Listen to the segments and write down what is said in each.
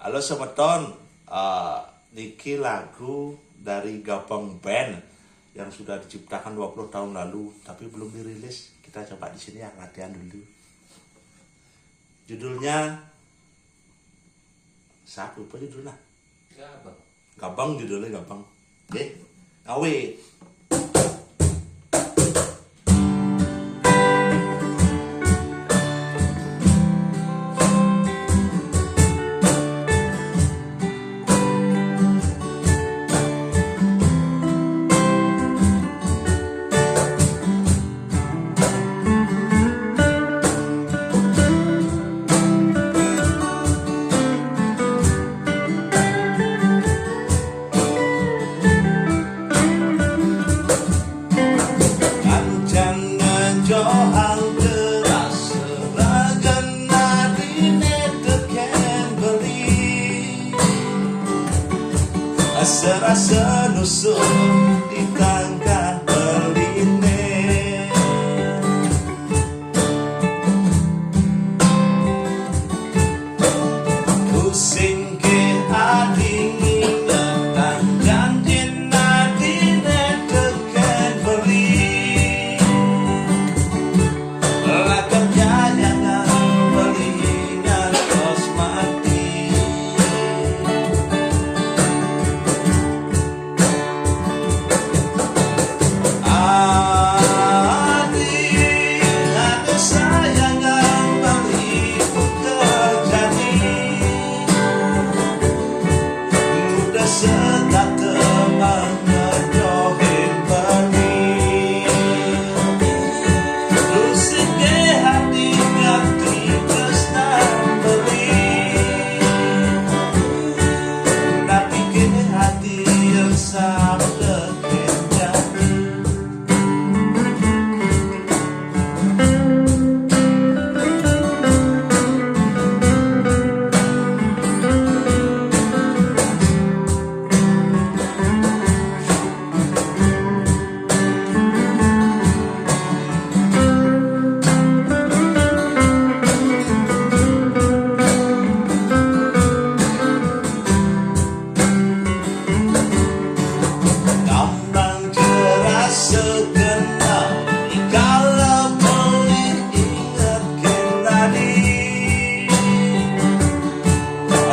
Halo semeton, niki lagu dari Gabang Band yang sudah diciptakan 20 tahun lalu tapi belum dirilis. Kita coba di sini ya, latihan dulu. Judulnya siapa lupa judulnya? Gabang judulnya Gabang. Oke, ngawe. Serasa nusuk di tangga beline, pusing ke ading dan janji nadine teken beli, lakarnya jangan beli ngartos mati.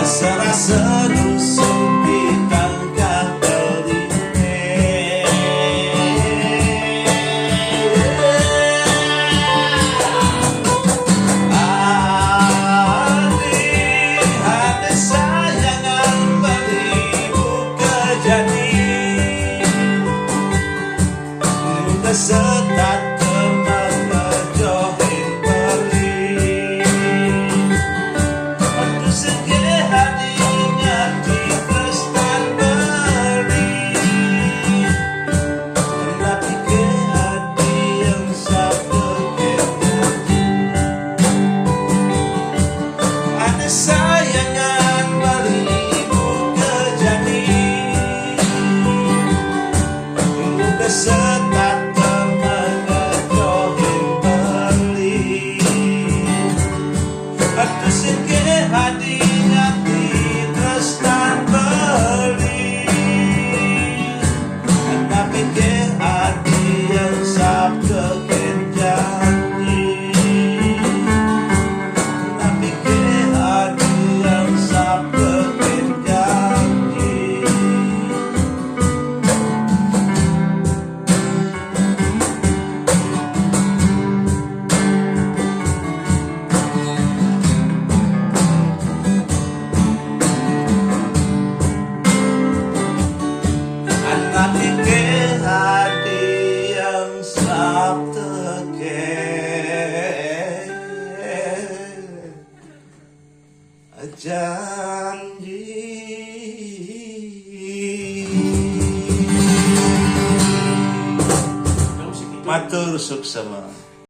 Serasa nusuk di tangga beline, hati sayangan beli buka jadi, muda setat teman ngejohin beli, waktu segini sayangan beli buka jadi, muda setat teman ngejohin beli, waktu seke hadi ngati tresnan beli, tapi ke hadi yang sabda kenjanji, tapi ke yang sabda kenjanji. Anak ke hati yang sabda janji. Matur suksema.